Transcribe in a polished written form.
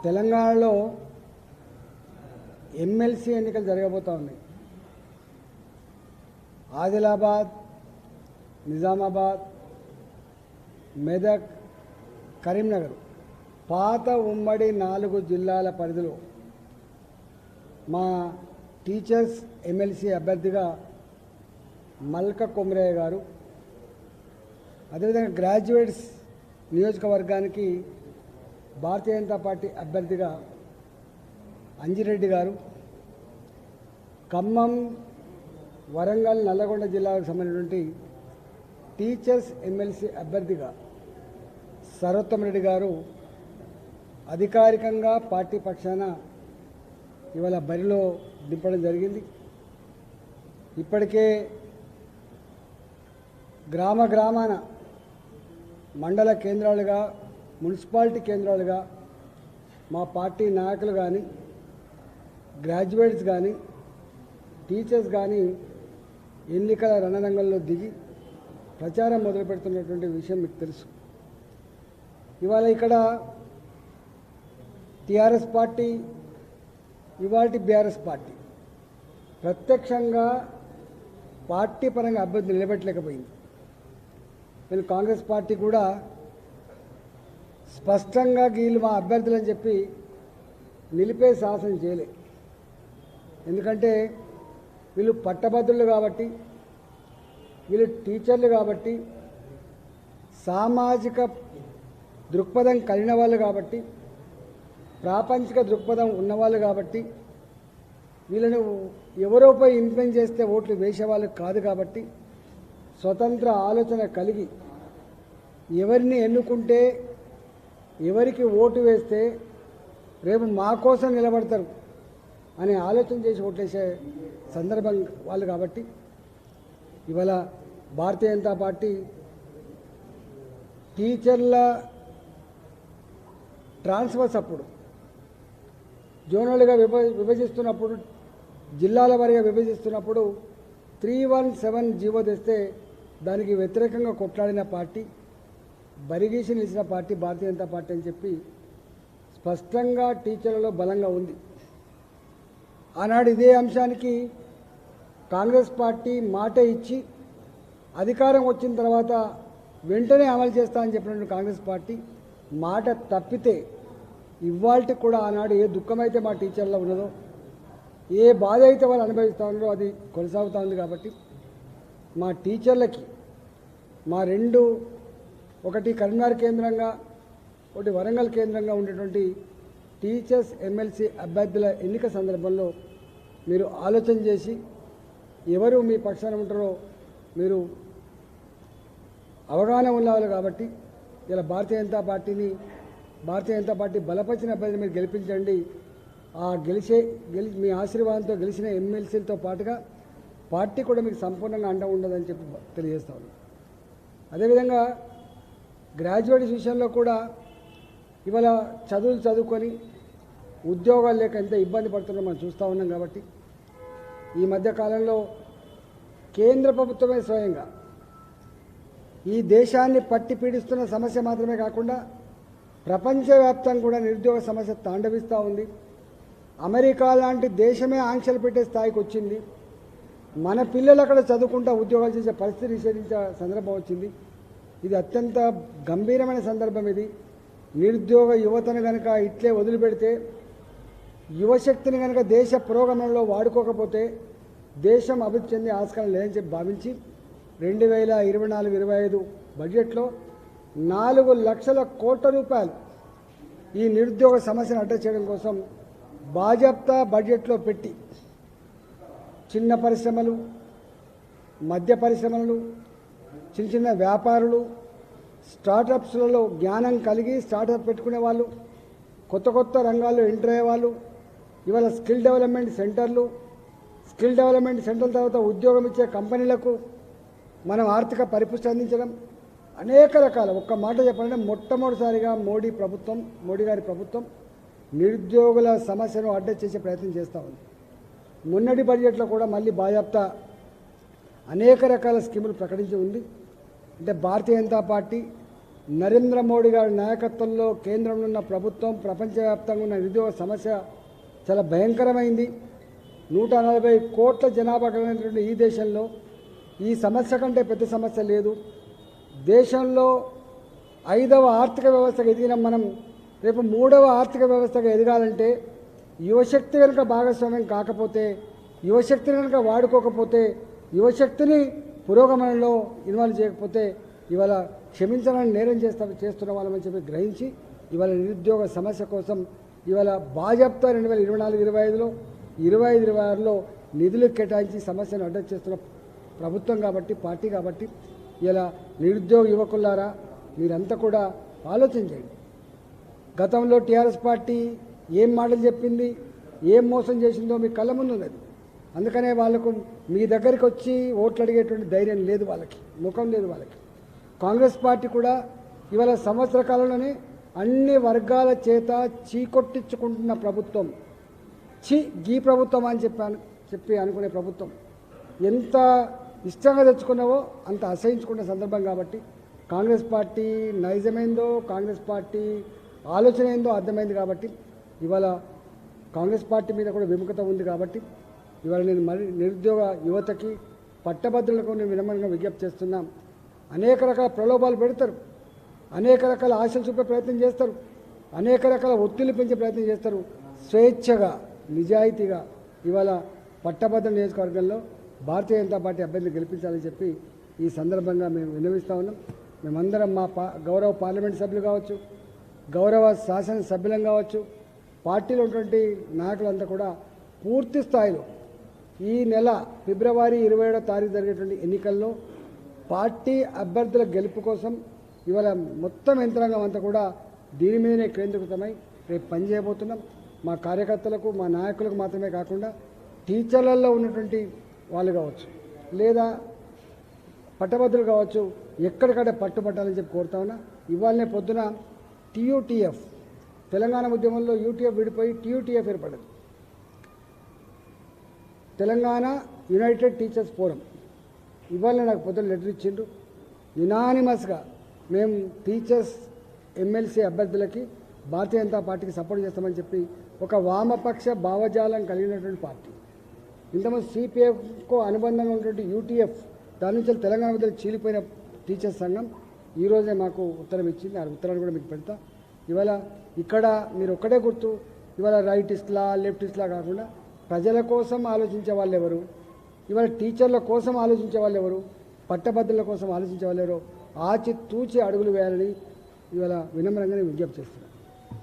తెలంగాణలో ఎమ్మెల్సీ ఎన్నికలు జరగబోతూ ఉన్నాయి. ఆదిలాబాద్, నిజామాబాద్, మెదక్, కరీంనగర్ పాత ఉమ్మడి 4 జిల్లాల పరిధిలో మా టీచర్స్ ఎమ్మెల్సీ అభ్యర్థిగా మల్క కొమరయ్య గారు, అదేవిధంగా గ్రాడ్యుయేట్స్ నియోజకవర్గానికి భారతీయ జనతా పార్టీ అభ్యర్థిగా అంజిరెడ్డి గారు, ఖమ్మం, వరంగల్, నల్లగొండ జిల్లాలకు సంబంధించినటువంటి టీచర్స్ ఎమ్మెల్సీ అభ్యర్థిగా సర్వోత్తమ్ రెడ్డి గారు అధికారికంగా పార్టీ పక్షాన ఇవాళ బరిలో దింపడం జరిగింది. ఇప్పటికే గ్రామాన మండల కేంద్రాలుగా, మున్సిపాలిటీ కేంద్రాలుగా మా పార్టీ నాయకులు కానీ, గ్రాడ్యుయేట్స్ కానీ, టీచర్స్ కానీ ఎన్నికల రణరంగంలో దిగి ప్రచారం మొదలు పెడుతున్నటువంటి విషయం మీకు తెలుసు. ఇవాళ ఇక్కడ టీఆర్ఎస్ పార్టీ, ఇవాల్టి బీఆర్ఎస్ పార్టీ ప్రత్యక్షంగా పార్టీ పరంగా అభ్యర్థి నిలబెట్టలేకపోయింది. వీళ్ళు కాంగ్రెస్ పార్టీ కూడా స్పష్టంగా వీళ్ళు మా అభ్యర్థులని చెప్పి నిలిపే సాహసం చేయలే. ఎందుకంటే వీళ్ళు పట్టభద్రులు కాబట్టి, వీళ్ళు టీచర్లు కాబట్టి, సామాజిక దృక్పథం కలిగిన వాళ్ళు కాబట్టి, ప్రాపంచిక దృక్పథం ఉన్నవాళ్ళు కాబట్టి, వీళ్ళను ఎవరోపై ఇన్ఫ్లుయెన్స్ చేస్తే ఓట్లు వేసేవాళ్ళు కాదు కాబట్టి, స్వతంత్ర ఆలోచన కలిగి ఎవరిని ఎన్నుకుంటే, ఎవరికి ఓటు వేస్తే రేపు మా కోసం నిలబడతారు అనే ఆలోచన చేసి ఓట్లేసే సందర్భం వాళ్ళు కాబట్టి ఇవాళ భారతీయ జనతా పార్టీ టీచర్ల ట్రాన్స్ఫర్స్ అప్పుడు జోనల్గా విభజిస్తున్నప్పుడు, జిల్లాల వారీగా విభజిస్తున్నప్పుడు 317 జీవో తెస్తే దానికి వ్యతిరేకంగా కొట్లాడిన పార్టీ, బరిగీసి నిలిచిన పార్టీ భారతీయ జనతా పార్టీ అని చెప్పి స్పష్టంగా టీచర్లలో బలంగా ఉంది. ఆనాడు ఇదే అంశానికి కాంగ్రెస్ పార్టీ మాట ఇచ్చి అధికారం వచ్చిన తర్వాత వెంటనే అమలు చేస్తామని చెప్పినట్టు కాంగ్రెస్ పార్టీ మాట తప్పితే ఇవాళకి కూడా ఆనాడు ఏ దుఃఖమైతే మా టీచర్లో ఉన్నదో, ఏ బాధ అయితే వాళ్ళు అనుభవిస్తూ ఉన్నారో అది కొనసాగుతూ ఉంది. కాబట్టి మా టీచర్లకి మా ఒకటి కరీంనగర్ కేంద్రంగా, ఒకటి వరంగల్ కేంద్రంగా ఉండేటువంటి టీచర్స్ ఎమ్మెల్సీ అభ్యర్థుల ఎన్నిక సందర్భంలో మీరు ఆలోచన చేసి ఎవరు మీ పక్షాన ఉంటారో మీరు అవగాహన ఉన్నవాళ్ళు కాబట్టి ఇలా భారతీయ జనతా పార్టీ బలపరిచిన అభ్యర్థిని మీరు గెలిపించండి. ఆ మీ ఆశీర్వాదంతో గెలిచిన ఎమ్మెల్సీలతో పాటుగా పార్టీ కూడా మీకు సంపూర్ణంగా అండ ఉండదని చెప్పి తెలియజేస్తా ఉన్నాను. అదేవిధంగా గ్రాడ్యుయేట్స్ విషయంలో కూడా ఇవాళ చదువుకొని ఉద్యోగాలు లేక ఎంత ఇబ్బంది పడుతున్నారో మనం చూస్తూ ఉన్నాం. కాబట్టి ఈ మధ్య కాలంలో కేంద్ర ప్రభుత్వమే స్వయంగా ఈ దేశాన్ని పట్టి పీడిస్తున్న సమస్య మాత్రమే కాకుండా ప్రపంచవ్యాప్తంగా కూడా నిరుద్యోగ సమస్య తాండవిస్తూ ఉంది. అమెరికా లాంటి దేశమే ఆంక్షలు పెట్టే స్థాయికి వచ్చింది. మన పిల్లలు అక్కడ చదువుకుంటా ఉద్యోగాలు చేసే పరిస్థితి నిషేధించే సందర్భం వచ్చింది. ఇది అత్యంత గంభీరమైన సందర్భం. ఇది నిరుద్యోగ యువతను కనుక ఇట్లే వదిలిపెడితే, యువశక్తిని కనుక దేశ పురోగమనంలో వాడుకోకపోతే దేశం అభివృద్ధి చెందే ఆస్కారం లేదని చెప్పి భావించి 2024-25 బడ్జెట్లో 4 లక్షల కోట్ల రూపాయలు ఈ నిరుద్యోగ సమస్యను అడ్రస్ చేయడం కోసం బాజాప్తా బడ్జెట్లో పెట్టి చిన్న పరిశ్రమలు, మధ్య పరిశ్రమలు, చిన్న వ్యాపారులు, స్టార్టప్స్లలో జ్ఞానం కలిగి స్టార్టప్ పెట్టుకునే వాళ్ళు, కొత్త రంగాల్లో ఎంటర్ అయ్యే వాళ్ళు, ఇవాళ స్కిల్ డెవలప్మెంట్ సెంటర్ల తర్వాత ఉద్యోగం ఇచ్చే కంపెనీలకు మనం ఆర్థిక పరిపుష్టి అందించడం, అనేక రకాల ఒక్క మాట చెప్పాలంటే మొట్టమొదటిసారిగా మోడీ గారి ప్రభుత్వం నిరుద్యోగుల సమస్యను అడ్రస్ చేసే ప్రయత్నం చేస్తూ ఉంది. మొన్నటి బడ్జెట్లో కూడా మళ్ళీ బాజాప్తా అనేక రకాల స్కీములు ప్రకటించి ఉంది. అంటే భారతీయ జనతా పార్టీ నరేంద్ర మోడీ గారి నాయకత్వంలో కేంద్రంలో ఉన్న ప్రభుత్వం ప్రపంచవ్యాప్తంగా ఉన్న నిరుద్యోగ సమస్య చాలా భయంకరమైంది. 140 కోట్ల జనాభా కలిగినటువంటి ఈ దేశంలో ఈ సమస్య కంటే పెద్ద సమస్య లేదు. దేశంలో 5వ ఆర్థిక వ్యవస్థగా ఎదిగిన మనం రేపు 3వ ఆర్థిక వ్యవస్థగా ఎదగాలంటే యువశక్తి కనుక భాగస్వామ్యం కాకపోతే, యువశక్తిని కనుక వాడుకోకపోతే, యువశక్తిని పురోగమనంలో ఇన్వాల్వ్ చేయకపోతే ఇవాళ క్షమించాలని నేరం చేస్తున్న వాళ్ళమని చెప్పి గ్రహించి ఇవాళ నిరుద్యోగ సమస్య కోసం ఇవాళ బాజాప్తా 2024-25లో 25-26లో నిధులు కేటాయించి సమస్యను అడ్రస్ చేస్తున్న ప్రభుత్వం కాబట్టి, పార్టీ కాబట్టి ఇలా నిరుద్యోగ యువకులారా మీరంతా కూడా ఆలోచన చేయండి. గతంలో టీఆర్ఎస్ పార్టీ ఏం మాటలు చెప్పింది, ఏం మోసం చేసిందో మీ కళ్ళ ముందు ఉన్నది. అందుకనే వాళ్ళకు మీ దగ్గరికి వచ్చి ఓట్లు అడిగేటువంటి ధైర్యం లేదు, వాళ్ళకి ముఖం లేదు వాళ్ళకి. కాంగ్రెస్ పార్టీ కూడా ఇవాళ సంవత్సర కాలంలోనే అన్ని వర్గాల చేత చీకొట్టించుకుంటున్న ప్రభుత్వం. గీ ప్రభుత్వం అని చెప్పి అనుకునే ప్రభుత్వం ఎంత ఇష్టంగా తెచ్చుకున్నావో అంత అసహించుకున్న సందర్భం కాబట్టి కాంగ్రెస్ పార్టీ నైజమైందో, కాంగ్రెస్ పార్టీ ఆలోచన ఏందో అర్థమైంది కాబట్టి ఇవాళ కాంగ్రెస్ పార్టీ మీద కూడా విముఖత ఉంది కాబట్టి ఇవాళ నేను మరి నిరుద్యోగ యువతకి పట్టభద్రులకు నేను వినమ్రంగా విజ్ఞప్తి చేస్తున్నా. అనేక రకాల ప్రలోభాలు పెడతారు, అనేక రకాల ఆశలు చూపే ప్రయత్నం చేస్తారు, అనేక రకాల ఒత్తిళ్లు పెంచే ప్రయత్నం చేస్తారు. స్వేచ్ఛగా నిజాయితీగా ఇవాళ పట్టభద్రుల నియోజకవర్గంలో భారతీయ జనతా పార్టీ అభ్యర్థిని గెలిపించాలని చెప్పి ఈ సందర్భంగా మేము విన్నవిస్తూ ఉన్నాం. మేమందరం మా గౌరవ పార్లమెంట్ సభ్యులు కావచ్చు, గౌరవ శాసన సభ్యులం కావచ్చు, పార్టీలో ఉన్నటువంటి నాయకులంతా కూడా పూర్తి స్థాయిలో ఈ నెల ఫిబ్రవరి 27వ తారీఖు జరిగేటువంటి ఎన్నికల్లో పార్టీ అభ్యర్థుల గెలుపు కోసం ఇవాళ మొత్తం యంత్రాంగం అంతా కూడా దీని మీదనే కేంద్రీకృతమై రేపు పనిచేయబోతున్నాం. మా కార్యకర్తలకు, మా నాయకులకు మాత్రమే కాకుండా టీచర్లలో ఉన్నటువంటి వాళ్ళు కావచ్చు, లేదా పట్టభద్రులు కావచ్చు, ఎక్కడికక్కడ పట్టుబట్టాలని చెప్పి కోరుతా ఉన్నా. ఇవాళనే పొద్దున TUTF తెలంగాణ ఉద్యమంలో UTF విడిపోయి TUTF ఏర్పడ్డది, తెలంగాణ యునైటెడ్ టీచర్స్ ఫోరం. ఇవాళ నాకు పొద్దున లెటర్ ఇచ్చిండు, యునానిమస్గా మేము టీచర్స్ ఎమ్మెల్సీ అభ్యర్థులకి భారతీయ జనతా పార్టీకి సపోర్ట్ చేస్తామని చెప్పి ఒక వామపక్ష భావజాలం కలిగినటువంటి పార్టీ. ఇంతకుముందు CPFకు అనుబంధంగా ఉన్నటువంటి UTF, దాని నుంచి తెలంగాణ మధ్య చీలిపోయిన టీచర్స్ సంఘం ఈరోజే మాకు ఉత్తరం ఇచ్చింది. ఆ ఉత్తరాన్ని కూడా మీకు పెడతా. ఇవాళ ఇక్కడ మీరు ఒక్కడే గుర్తు, ఇవాళ రైటిస్ట్లా లెఫ్టిస్ట్లా కాకుండా ప్రజల కోసం ఆలోచించే వాళ్ళు ఎవరు, ఇవాళ టీచర్ల కోసం ఆలోచించే వాళ్ళు ఎవరు, పట్టభద్రుల కోసం ఆలోచించే వాళ్ళు ఎవరు ఆచితూచి అడుగులు వేయాలని ఇవాళ వినమ్రంగానే విజ్ఞప్తి చేస్తున్నాను.